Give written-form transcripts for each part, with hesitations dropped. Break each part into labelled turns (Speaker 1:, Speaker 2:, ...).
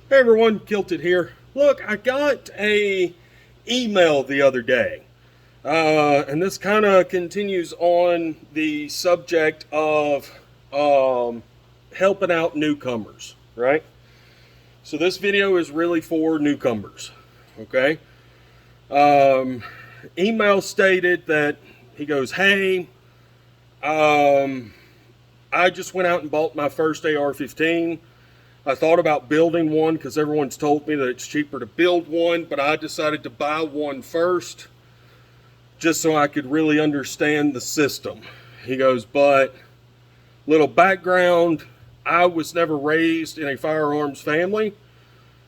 Speaker 1: Hey everyone, Kilted here. Look, I got a email the other day, and this kind of continues on the subject of helping out newcomers, right? So this video is really for newcomers, okay? Email stated that he goes, hey, I just went out and bought my first AR-15. I thought about building one because everyone's told me that it's cheaper to build one, but I decided to buy one first just so I could really understand the system. He goes, but little background, I was never raised in a firearms family,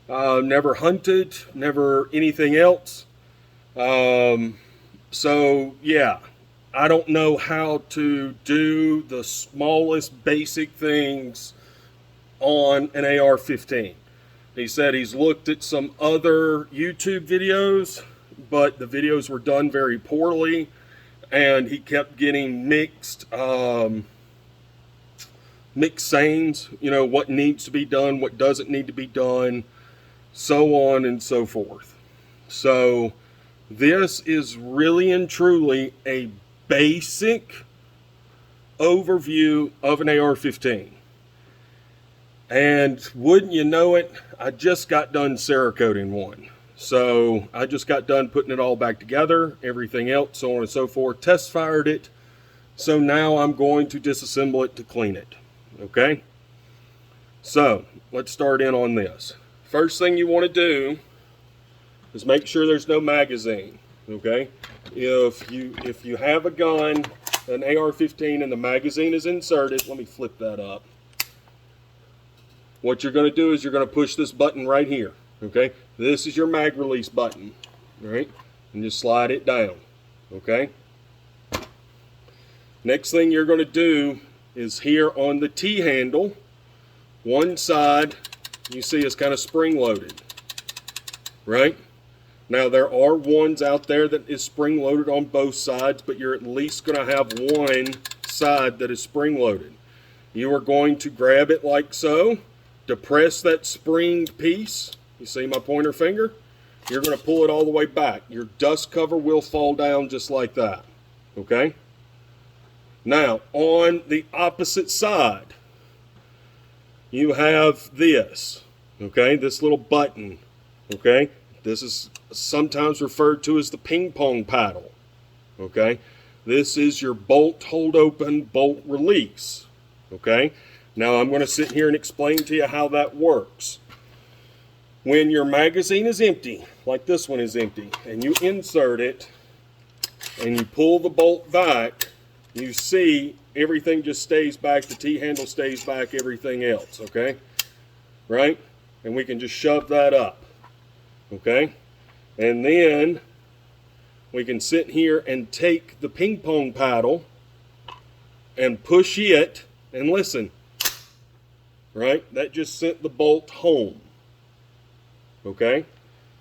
Speaker 1: never hunted, never anything else. So yeah, I don't know how to do the smallest basic things on an AR-15. He said he's looked at some other YouTube videos, but the videos were done very poorly, and he kept getting mixed sayings, what needs to be done, what doesn't need to be done, so on and so forth. So this is really and truly a basic overview of an AR-15. And wouldn't you know it, I just got done Cerakoting one. So I just got done putting it all back together, everything else, so on and so forth. Test fired it. So now I'm going to disassemble it to clean it. Okay? So let's start in on this. First thing you want to do is make sure there's no magazine. Okay? If you have a gun, an AR-15, and the magazine is inserted, let me flip that up. What you're going to do is you're going to push this button right here, okay? This is your mag release button, all right? And just slide it down, okay? Next thing you're going to do is here on the T-handle, one side you see is kind of spring-loaded, right? Now there are ones out there that is spring-loaded on both sides, but you're at least going to have one side that is spring-loaded. You are going to grab it like so. Depress that springed piece. You see my pointer finger? You're going to pull it all the way back. Your dust cover will fall down just like that. Okay? Now, on the opposite side, you have this. Okay? This little button. Okay? This is sometimes referred to as the ping pong paddle. Okay? This is your bolt hold open, bolt release. Okay? Now I'm going to sit here and explain to you how that works. When your magazine is empty, like this one is empty, and you insert it, and you pull the bolt back, you see everything just stays back, the T-handle stays back, everything else, okay? Right? And we can just shove that up, okay? And then we can sit here and take the ping pong paddle and push it, and listen. Right? That just sent the bolt home. Okay?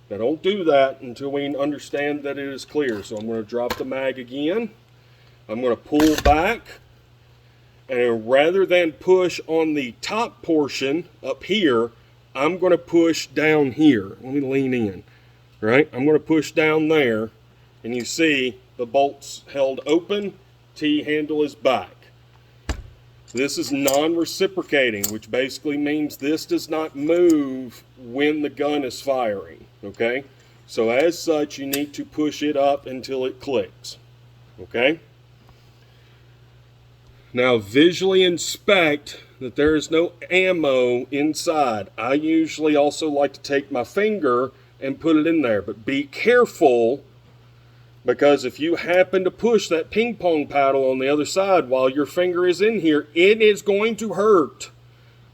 Speaker 1: Now don't do that until we understand that it is clear. So I'm going to drop the mag again. I'm going to pull back. And rather than push on the top portion up here, I'm going to push down here. Let me lean in. Right? I'm going to push down there. And you see the bolt's held open. T-handle is back. This is non-reciprocating, which basically means this does not move when the gun is firing, okay? So as such, you need to push it up until it clicks, okay? Now visually inspect that there is no ammo inside. I usually also like to take my finger and put it in there, but be careful, because if you happen to push that ping pong paddle on the other side while your finger is in here, it is going to hurt.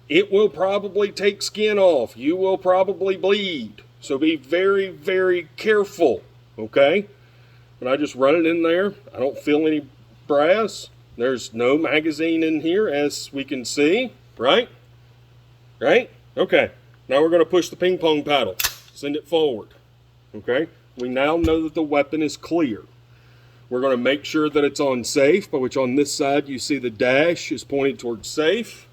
Speaker 1: It will probably take skin off. You will probably bleed. So be very, very careful, okay? And I just run it in there. I don't feel any brass. There's no magazine in here, as we can see, right? Right? Okay. Now we're going to push the ping pong paddle. Send it forward, okay? We now know that the weapon is clear. We're going to make sure that it's on safe, by which on this side you see the dash is pointed towards safe.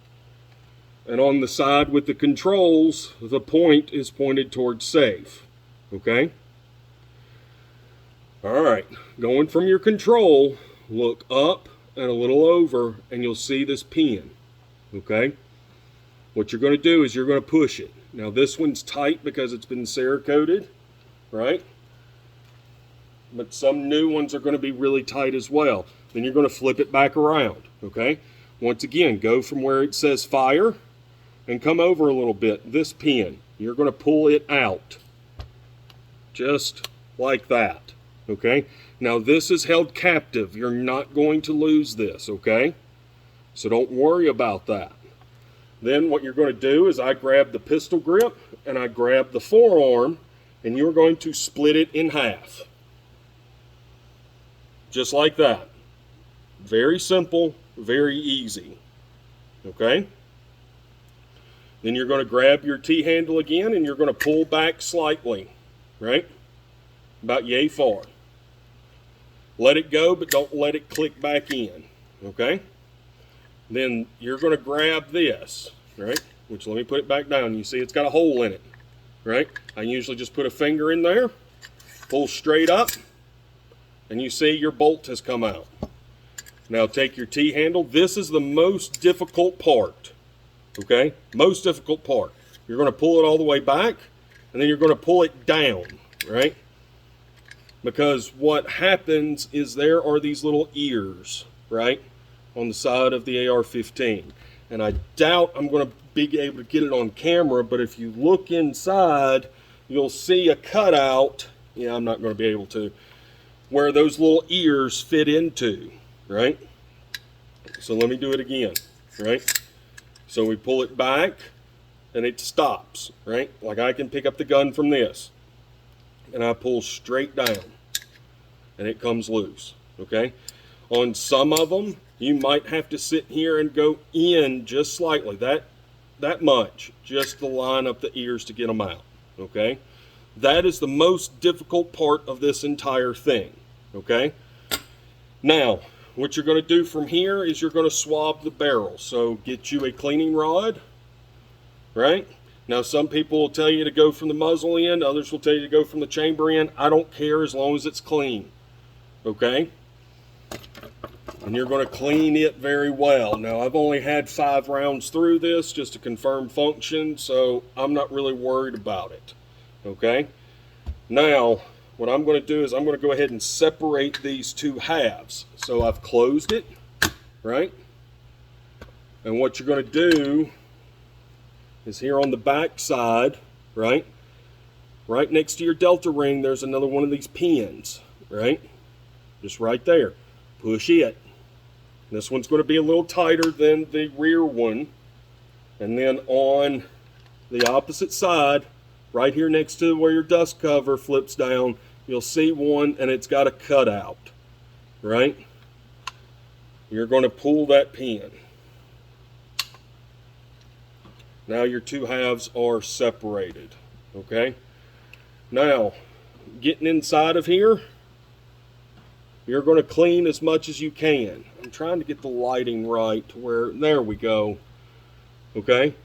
Speaker 1: And on the side with the controls, the point is pointed towards safe. Okay? Alright, going from your control, look up and a little over, and you'll see this pin. Okay? What you're going to do is you're going to push it. Now this one's tight because it's been Cerakoted, right? But some new ones are going to be really tight as well. Then you're going to flip it back around, okay? Once again, go from where it says fire and come over a little bit. This pin, you're going to pull it out. Just like that, okay? Now this is held captive. You're not going to lose this, okay? So don't worry about that. Then what you're going to do is I grab the pistol grip and I grab the forearm, and you're going to split it in half. Just like that. Very simple, very easy. Okay? Then you're going to grab your T-handle again and you're going to pull back slightly. Right? About yay far. Let it go, but don't let it click back in. Okay? Then you're going to grab this, right? Which, let me put it back down. You see it's got a hole in it, right? I usually just put a finger in there, pull straight up, and you see your bolt has come out. Now take your T-handle. This is the most difficult part, okay? Most difficult part. You're going to pull it all the way back, and then you're going to pull it down, right? Because what happens is there are these little ears, right, on the side of the AR-15. And I doubt I'm going to be able to get it on camera, but if you look inside, you'll see a cutout. Yeah, I'm not going to be able to. Where those little ears fit into, right? So let me do it again, right? So we pull it back, and it stops, right? Like I can pick up the gun from this, and I pull straight down, and it comes loose, okay? On some of them, you might have to sit here and go in just slightly, that much, just to line up the ears to get them out, okay? That is the most difficult part of this entire thing, okay? Now, what you're going to do from here is you're going to swab the barrel. So get you a cleaning rod, right? Now, some people will tell you to go from the muzzle end, others will tell you to go from the chamber end. I don't care as long as it's clean, okay? And you're going to clean it very well. Now, I've only had 5 rounds through this just to confirm function, so I'm not really worried about it, okay? Now, what I'm going to do is I'm going to go ahead and separate these two halves. So I've closed it, right? And what you're going to do is here on the back side, right? Right next to your delta ring, there's another one of these pins, right? Just right there. Push it. This one's going to be a little tighter than the rear one. And then on the opposite side, right here next to where your dust cover flips down, you'll see one and it's got a cutout, right? You're going to pull that pin. Now your two halves are separated, okay? Now, getting inside of here, you're going to clean as much as you can. I'm trying to get the lighting right to where, there we go, okay?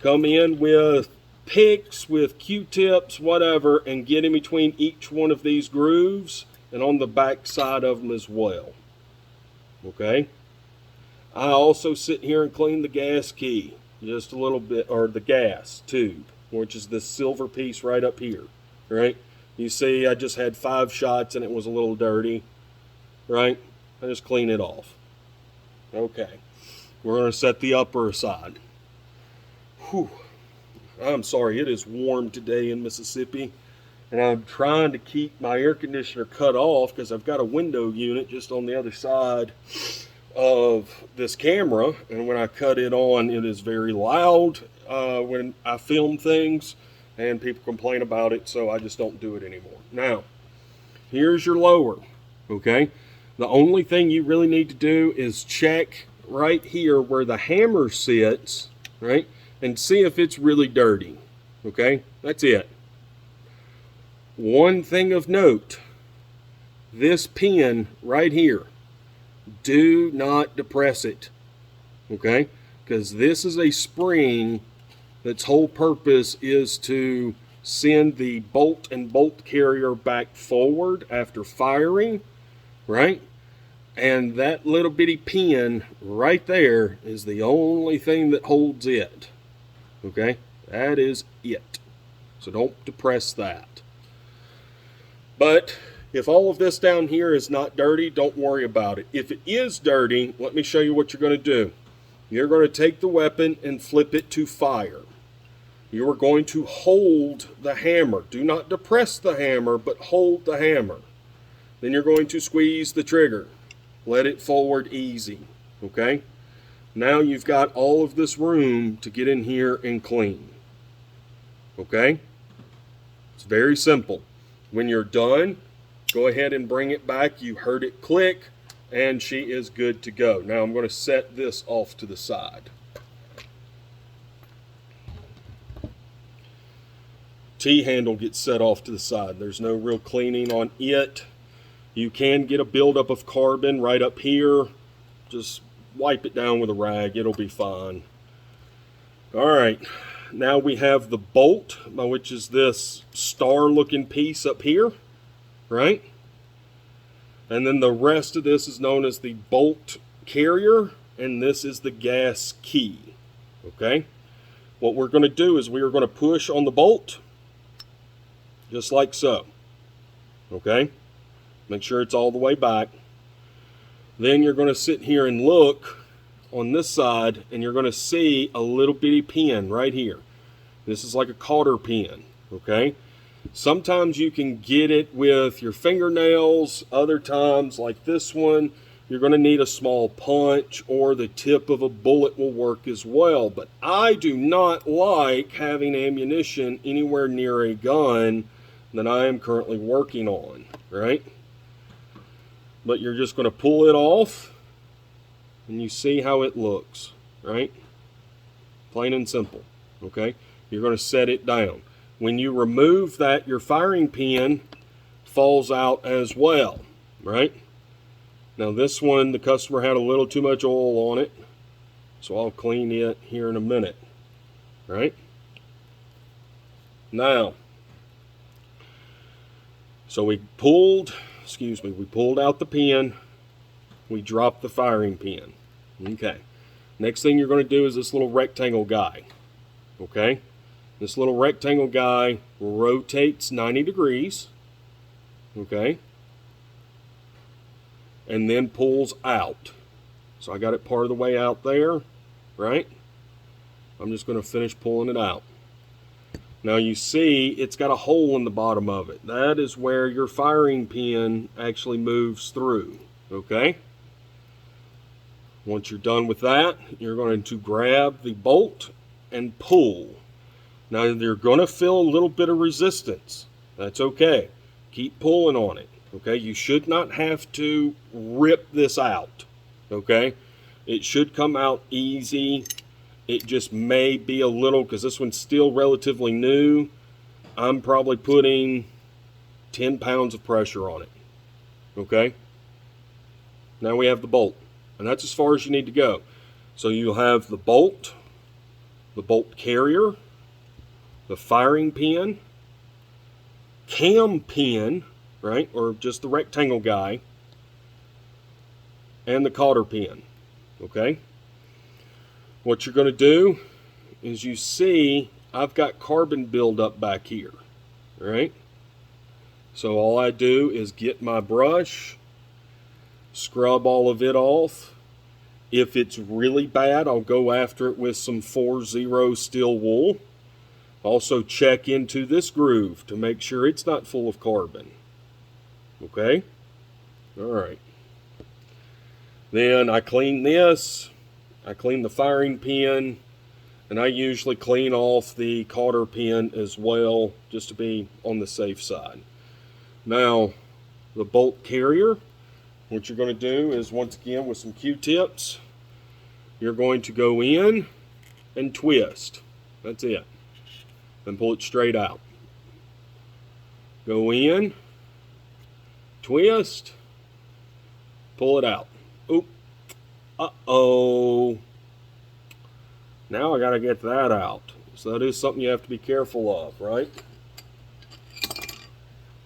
Speaker 1: Come in with picks, with Q-tips, whatever, and get in between each one of these grooves and on the back side of them as well, okay? I also sit here and clean the gas key just a little bit, or the gas tube, which is this silver piece right up here, right? You see I just had 5 shots and it was a little dirty, right? I just clean it off. Okay, we're going to set the upper aside. Whew. I'm sorry, it is warm today in Mississippi, and I'm trying to keep my air conditioner cut off because I've got a window unit just on the other side of this camera, and when I cut it on, it is very loud when I film things, and people complain about it, so I just don't do it anymore. Now, here's your lower, okay? The only thing you really need to do is check right here where the hammer sits, right? And see if it's really dirty, okay? That's it. One thing of note, this pin right here, do not depress it, okay? because this is a spring that's whole purpose is to send the bolt and bolt carrier back forward after firing, right? And that little bitty pin right there is the only thing that holds it. Okay? That is it. So don't depress that. But if all of this down here is not dirty, don't worry about it. If it is dirty, let me show you what you're going to do. You're going to take the weapon and flip it to fire. You are going to hold the hammer. Do not depress the hammer, but hold the hammer. Then you're going to squeeze the trigger. Let it forward easy. Okay? Now you've got all of this room to get in here and clean. Okay? It's very simple. When you're done, go ahead and bring it back. You heard it click, and she is good to go. Now I'm going to set this off to the side. T-handle gets set off to the side. There's no real cleaning on it. You can get a buildup of carbon right up here. Just wipe it down with a rag. It'll be fine. All right. Now we have the bolt, which is this star-looking piece up here, right? And then the rest of this is known as the bolt carrier, and this is the gas key, okay? What we're going to do is we are going to push on the bolt, just like so, okay? Make sure it's all the way back. Then you're going to sit here and look on this side, and you're going to see a little bitty pin right here. This is like a cotter pin, okay? Sometimes you can get it with your fingernails. Other times, like this one, you're going to need a small punch, or the tip of a bullet will work as well. But I do not like having ammunition anywhere near a gun that I am currently working on, right? But you're just going to pull it off, and you see how it looks, right? Plain and simple, okay? You're going to set it down. When you remove that, your firing pin falls out as well, right? Now this one, the customer had a little too much oil on it, so I'll clean it here in a minute, right? Now, so we pulled out the pin, we dropped the firing pin. Okay. Next thing you're going to do is this little rectangle guy. Okay? This little rectangle guy rotates 90 degrees. Okay? And then pulls out. So I got it part of the way out there, right? I'm just going to finish pulling it out. Now you see it's got a hole in the bottom of it. That is where your firing pin actually moves through. Okay? Once you're done with that, you're going to grab the bolt and pull. Now you're going to feel a little bit of resistance. That's okay. Keep pulling on it. Okay? You should not have to rip this out. Okay? It should come out easy. It just may be a little, because this one's still relatively new, I'm probably putting 10 pounds of pressure on it. Okay? Now we have the bolt. And that's as far as you need to go. So you'll have the bolt carrier, the firing pin, cam pin, right? Or just the rectangle guy, and the cotter pin. Okay? What you're going to do is, you see I've got carbon buildup back here, right? So all I do is get my brush, scrub all of it off. If it's really bad, I'll go after it with some 4-0 steel wool. Also check into this groove to make sure it's not full of carbon. Okay? All right. Then I clean this. I clean the firing pin, and I usually clean off the cotter pin as well, just to be on the safe side. Now, the bolt carrier, what you're going to do is, once again with some Q-tips, you're going to go in and twist. That's it. Then pull it straight out. Go in, twist, pull it out. Oop. Uh-oh. Now I got to get that out. So that is something you have to be careful of, right?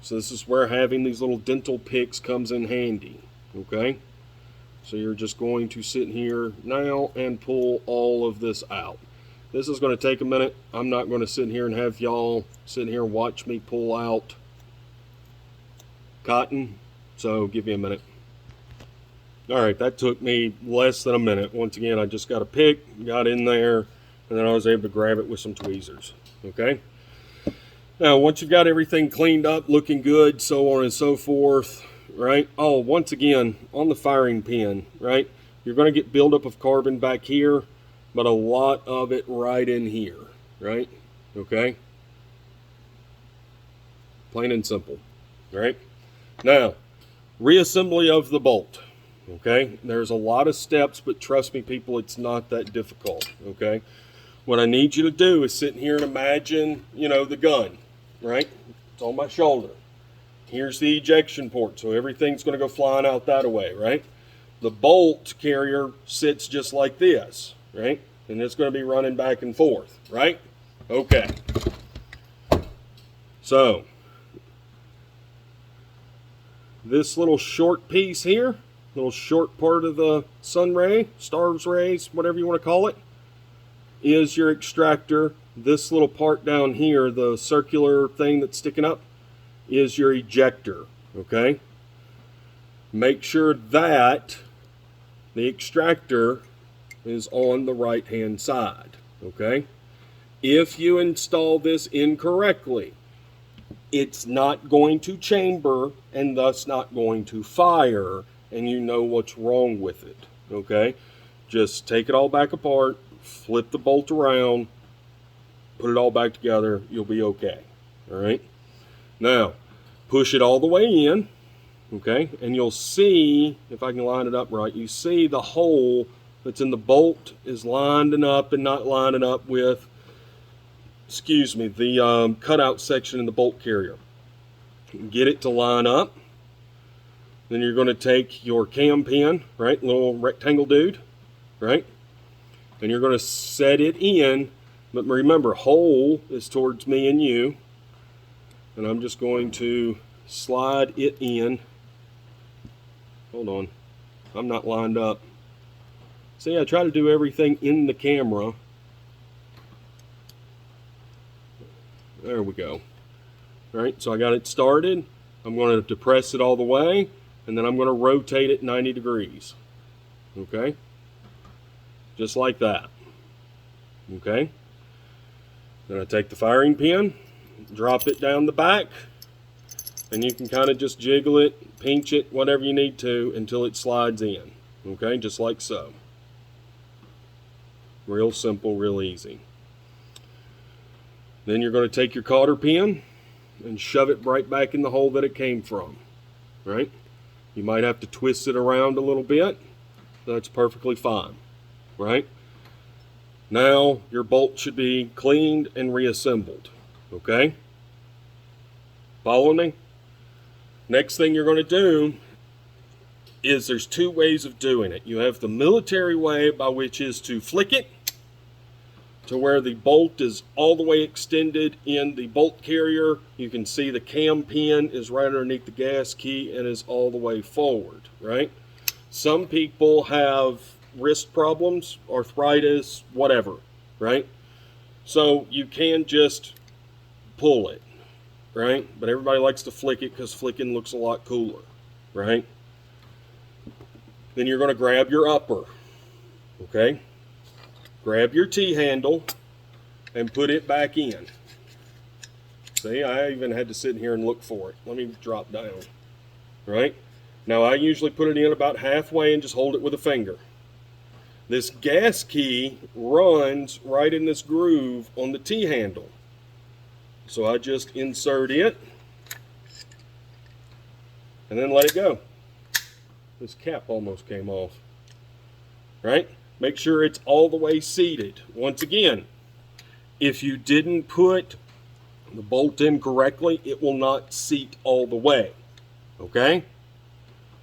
Speaker 1: So this is where having these little dental picks comes in handy, okay? So you're just going to sit here now and pull all of this out. This is going to take a minute. I'm not going to sit here and have y'all sit here and watch me pull out cotton. So give me a minute. All right, that took me less than a minute. Once again, I just got a pick, got in there, and then I was able to grab it with some tweezers, okay? Now, once you've got everything cleaned up, looking good, so on and so forth, right? Oh, once again, on the firing pin, right? You're going to get buildup of carbon back here, but a lot of it right in here, right? Okay? Plain and simple, right? Now, reassembly of the bolt, okay? There's a lot of steps, but trust me, people, it's not that difficult, okay? What I need you to do is sit here and imagine, you know, the gun, right? It's on my shoulder. Here's the ejection port, so everything's going to go flying out that way, right? The bolt carrier sits just like this, right? And it's going to be running back and forth, right? Okay. So, this little short piece here, little short part of the sun ray, stars rays, whatever you want to call it, is your extractor. This little part down here, the circular thing that's sticking up, is your ejector, okay? Make sure that the extractor is on the right hand side, okay? If you install this incorrectly, it's not going to chamber and thus not going to fire, and you know what's wrong with it, okay? Just take it all back apart, flip the bolt around, put it all back together, you'll be okay, all right? Now, push it all the way in, okay? And you'll see, if I can line it up right, you see the hole that's in the bolt is lining up and not lining up with, excuse me, the cutout section in the bolt carrier. Get it to line up. Then you're going to take your cam pin, right, little rectangle dude, right? And you're going to set it in, but remember, hole is towards me and you. And I'm just going to slide it in. Hold on, I'm not lined up. See, I try to do everything in the camera. There we go. All right, so I got it started. I'm going to depress it all the way, and then I'm going to rotate it 90 degrees. Okay? Just like that. Okay? Then I take the firing pin, drop it down the back, and you can kind of just jiggle it, pinch it, whatever you need to, until it slides in. Okay? Just like so. Real simple, real easy. Then you're going to take your cotter pin and shove it right back in the hole that it came from. Right? You might have to twist it around a little bit. That's perfectly fine. Right? Now your bolt should be cleaned and reassembled. Okay? Following me? Next thing you're going to do is there's two ways of doing it. You have the military way, by which is to flick it to where the bolt is all the way extended in the bolt carrier. You can see the cam pin is right underneath the gas key and is all the way forward, right? Some people have wrist problems, arthritis, whatever, right? So you can just pull it, right? But everybody likes to flick it because flicking looks a lot cooler, right? Then you're going to grab your upper, okay? Grab your T-handle and put it back in. See, I even had to sit here and look for it. Let me drop down, right? Now I usually put it in about halfway and just hold it with a finger. This gas key runs right in this groove on the T-handle. So I just insert it and then let it go. This cap almost came off, right? Make sure it's all the way seated. Once again, if you didn't put the bolt in correctly, it will not seat all the way, okay?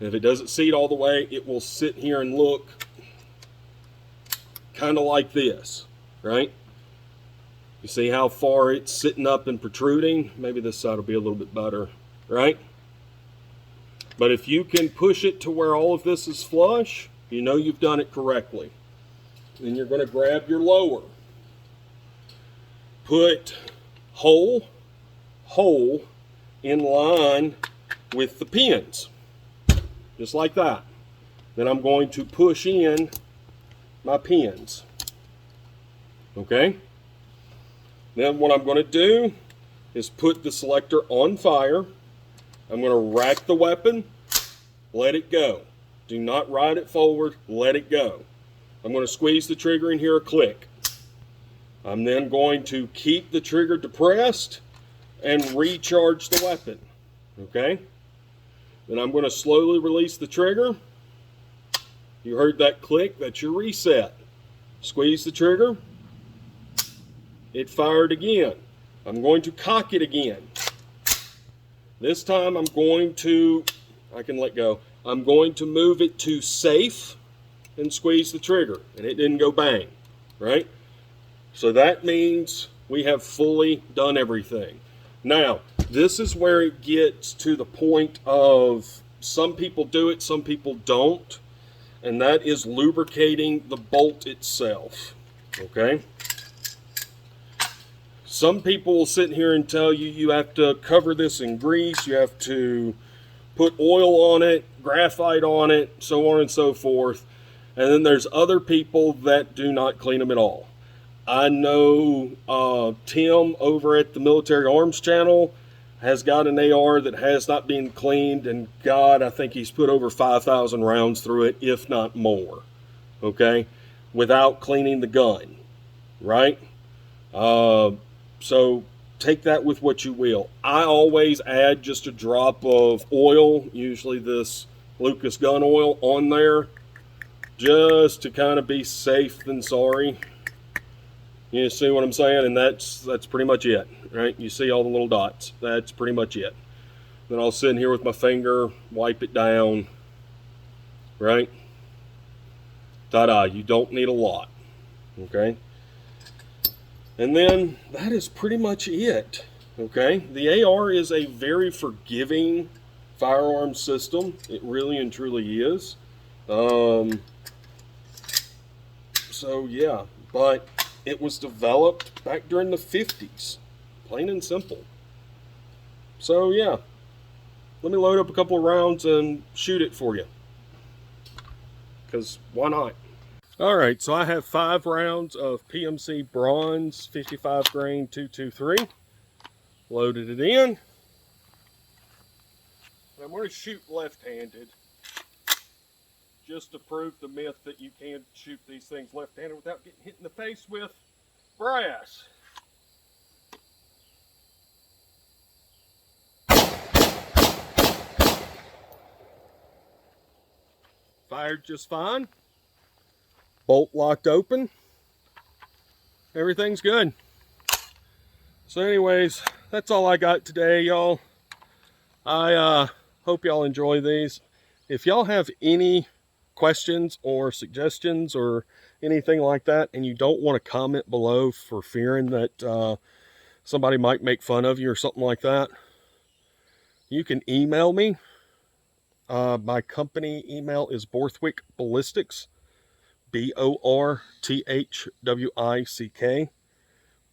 Speaker 1: And if it doesn't seat all the way, it will sit here and look kind of like this, right? You see how far it's sitting up and protruding? Maybe this side will be a little bit better, right? But if you can push it to where all of this is flush, you know you've done it correctly. Then you're going to grab your lower. Put hole in line with the pins, just like that. Then I'm going to push in my pins. Okay? Then what I'm going to do is put the selector on fire. I'm going to rack the weapon, let it go. Do not ride it forward, let it go. I'm going to squeeze the trigger and hear a click. I'm then going to keep the trigger depressed and recharge the weapon. Okay? Then I'm going to slowly release the trigger. You heard that click, that's your reset. Squeeze the trigger. It fired again. I'm going to cock it again. This time I can let go. I'm going to move it to safe and squeeze the trigger. And it didn't go bang, right? So that means we have fully done everything. Now, this is where it gets to the point of some people do it, some people don't. And that is lubricating the bolt itself, okay? Some people will sit here and tell you you have to cover this in grease, you have to put oil on it, graphite on it, so on and so forth. And then there's other people that do not clean them at all. I know Tim over at the Military Arms channel has got an AR that has not been cleaned, and God, I think he's put over 5,000 rounds through it, if not more, okay, without cleaning the gun, right? So take that with what you will. I always add just a drop of oil, usually this Lucas gun oil, on there, just to kind of be safe than sorry. You see what I'm saying? And that's pretty much it, right? You see all the little dots. That's pretty much it. Then I'll sit in here with my finger, wipe it down, right? Ta-da, you don't need a lot, okay? And then that is pretty much it, okay? The AR is a very forgiving firearm system. It really and truly is. So yeah, but it was developed back during the 50s, plain and simple. So yeah, let me load up a couple of rounds and shoot it for you, because why not? All right, so I have 5 rounds of PMC Bronze 55 grain 223. Loaded it in. And I'm going to shoot left-handed, just to prove the myth that you can shoot these things left-handed without getting hit in the face with brass. Fired just fine. Bolt locked open. Everything's good. So anyways, that's all I got today, y'all. I hope y'all enjoy these. If y'all have any questions or suggestions or anything like that, and you don't want to comment below for fearing that somebody might make fun of you or something like that, you can email me. My company email is Borthwick Ballistics, BORTHWICK,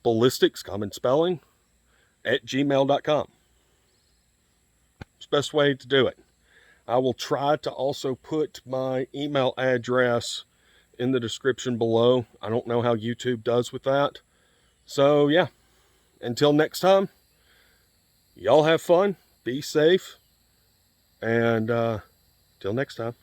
Speaker 1: ballistics, common spelling, @gmail.com. It's the best way to do it. I will try to also put my email address in the description below. I don't know how YouTube does with that. So yeah, until next time, y'all have fun, be safe, and till next time.